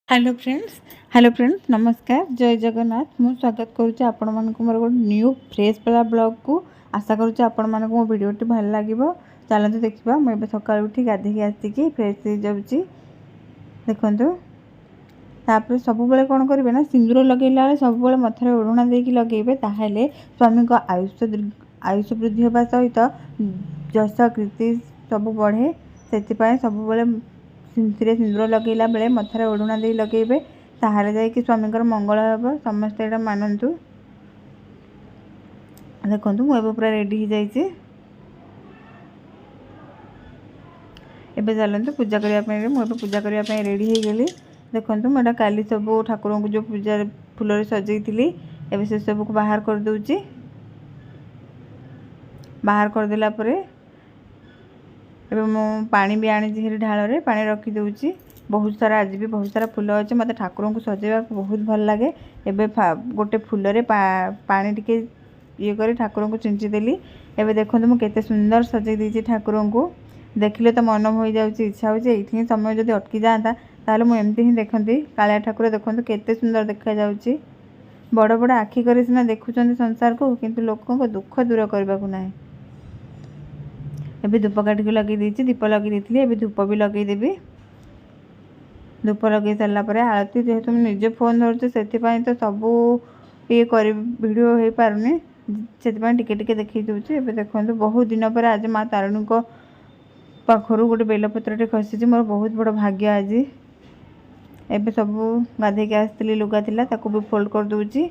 Hello friends नमस्कार जय जगन्नाथ मु स्वागत करुच्ची आपण मानक मोर गोटे न्यू फ्रेश वाला ब्लॉग को आशा करुच्ची आपण मानक मो वीडियोटी भल लगे चलते देखा मुझे सका उठी गाधे आसिकी फ्रेश हो जाऊँगी देखु तापर सब कौन करेंगे ना सिंदूर लगेला बेले सब मथरे ओढ़ना देकी लगे ताहले स्वामी को आयुष वृद्धि होगा सहित जस कीर्ति सब बढ़े से सब सिंदूर लगेला बेले मथरे ओढ़ना दे लगे ताहले जाकि स्वामी मंगल हे समस्ते ये मानतु देखु मुझे पूरा रेडी हो जाइए एबे चलते पूजा करने मुझे पूजा करने रेडी हो गली देखु मुझे काली सब ठाकुर को जो पूजा फूल सजई थी एबे से सब को बाहर कर दूची बाहर कर देला परे एबे मो पानी भी आनी ढाल रे पानी रखी दूची बहुत सारा आज भी बहुत सारा फूल अच्छे मत ठाकुर को सजेवा बहुत भल लगे एबे गोटे फूल रे पानी टिके ये कर ठाकुर को चिंची देली एबे देखो मुझे सुंदर सजे देती ठाकुर को देखिले तो मन हो जाऊँगी इच्छा हो ये समय जब अटकी जाता ताहले मुझे एमती ही देखती कालिया ठाकुर देखो केते सुंदर देखा जाऊँगी बड़ बड़ आखि कर सीना देखुं संसार को किंतु लोकों को दुख दूर करने को ना एबे धूप काटिक लगे दीप लगे एबे धूप भी लगेदेवी धूप लगे सारापर आरती जेहेतु निजे फोन धरचे से तो सबू ये कर भिड हो पारे से टिके देखी दूसरी एबे देखो बहुत दिन पर आज माँ तारिणी को पाखर गोटे बेलपत्र खसी मोर बहुत बड़ भाग्य आज एबे सब गाधे के आसती लुगा थिला ताकू भी फोल्ड कर दूची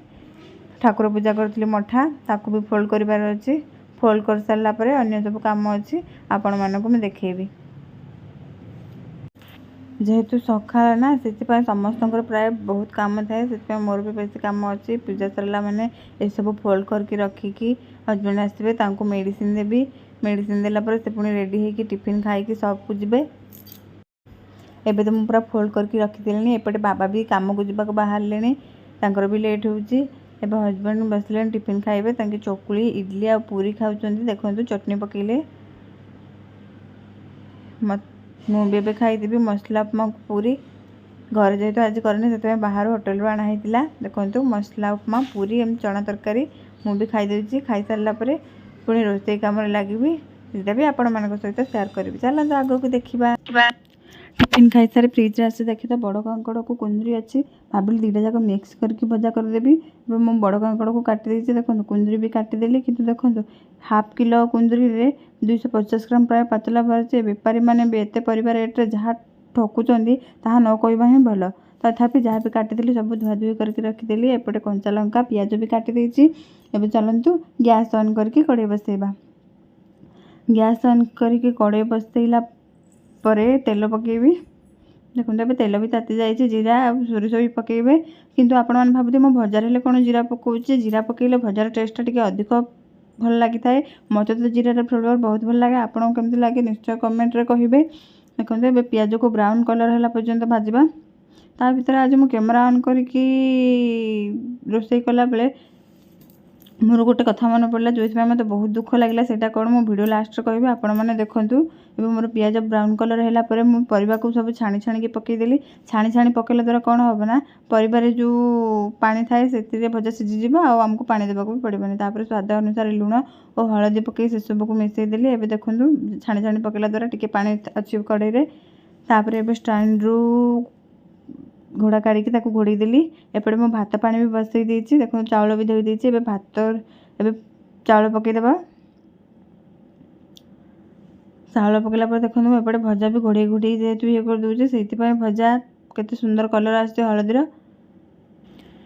ठाकुर पूजा करी मठा ताकू भी फोल्ड कर अच्छी फोल्ड कर सारा पर अन्य सब कम अच्छी आपण मानक मैं देखेबी जेहेतु सखा ना से समस्त प्राय बहुत कम थाए से मोर भी बेस कम अच्छी पूजा सरला मैंने ये सब फोल्ड करके रखिकी हजबैंड आसबे मेडिसिन देवी मेडिसिन देला पर से पुणी रेडी होगी टिफिन खाई सब को जीवे एबे तो मुझे पूरा फोल्ड करके रखीदे एपटे बाबा भी काम को जावाक बाहर भी लेट होची एबे हजबैंड बसले टिफिन खाइबे तांके चकुली इडली आ पूरी खाउचंदी देखो चटनी पकेले मुझे खाईदेवी मसला उपमा पूरी घर जेहेतु आज करनी से बाहर होटेल रू आना होता देखो मसला उपमा पूरी एम चना तरकारी मुझे खाईदे खाई सारा पर पुणी रोषे कम लगी सीटा भी आपण मान सहित सेयार करी चलते आग को देखा टिफिन खाई सारे फ्रिज आसे देखी तो बड़ कांकड़ को कुंदरी अच्छी भाविली दुईटा जाक मिक्स करके भजा करदेवी मो बड़ कांकड़ को काटी देखो कुंदरी भी काटिदेली कि देखो हाफ किलो कुंदरी रे 250 ग्राम प्राय पातला बाहर बेपारी मैंने भी एत परिवार रेट्रे जहाँ ठकुंट ताहा न कहवा ही भल तथापि जहाँ भी काटिदेली सब धुआधुई करके रखीदेली एपटे कंचा लंका पियाज भी काटी एबे चलतु गैस ऑन करके कड़े बसैबा गैस ऑन करके कड़े बसैला परे तेल पकेबी देखो ए तेल भी ताती जाइए जीरा सोरिष भी पकेबे किंतु आपण मैंने भावुथे मो भजार हेले कौन जीरा पकाउचे जीरा पकेले भजार टेस्टा टिके अधिक भल लगी थाए मत तो जीरार फ्लेवर बहुत भल लगे आपको केमती लगे निश्चय कमेंट रे कहिबे देखो ए पियाज को ब्राउन कलर है पर्यंत भाजवा ता भीतर आज मु कैमरा ऑन करके रोषे कला बेले मोर गोटे कथा मन पड़ा जो मत बहुत दुख लगे से कौन मो वीडियो लास्ट कहि आपण मैंने देखूँ एवं मोर पियाज ब्राउन कलर है मुझे परिवा को सब छाणी छाणी पकईदेली छाणी छाणी पकईला द्वारा कौन हम ना परिवार जो पानी थाए से भजा सीझीज आमको पानी देवाक भी पड़ोनी तापर स्वाद अनुसार लुण और हलदी पकई से सब को मिसईदेली एवं देखूँ छाणी छाणी पकईला द्वारा टिके पानी अच्छी कड़े तापर एवं स्टैंड रू घोड़ा काढ़ी घोड़ी देली एपटे मो भात पानी भी बसई देती देखो चाउल भी धोई देती एबे भात एबे चाउल पकईदेवा चाउल पकईला पर देखो एपटे भजा भी घोड़े घोड़े जेहेतु ये कर दूचे से भजा केते सुंदर कलर आसছে हलदीर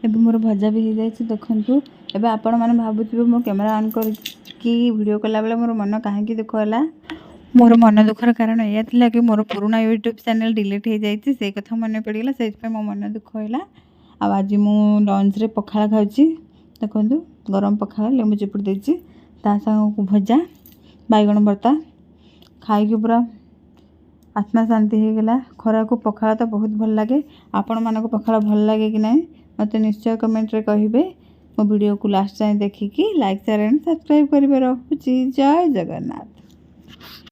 एबे मोर भजा भी हो जाए देखु एबे आपण माने भाबुथिबे मो कैमरा ऑन करके वीडियो कला बेले मोर मन काहे दुख होला मोर मन दुखर कारण यह था कि मोर पुराना यूट्यूब चैनल डिलीट हो जाती से कथा मन पड़गला से मो मन दुख है आज मु लंच रे पखाला खाऊँ देखो गरम पखाला लेंबू चिपुड़ देती संग को भजा बैगण भर्ता खाई पूरा आत्मा शांति हो गला खरा को पखाला तो बहुत भल लगे आपण मान को पखाला भल लगे कि नहीं मत निश्चय कमेंट रे कहिबे मो वीडियो को लास्ट जाए देखिकी लाइक शेयर एंड सब्सक्राइब करेंगे। रखुची जय जगन्नाथ।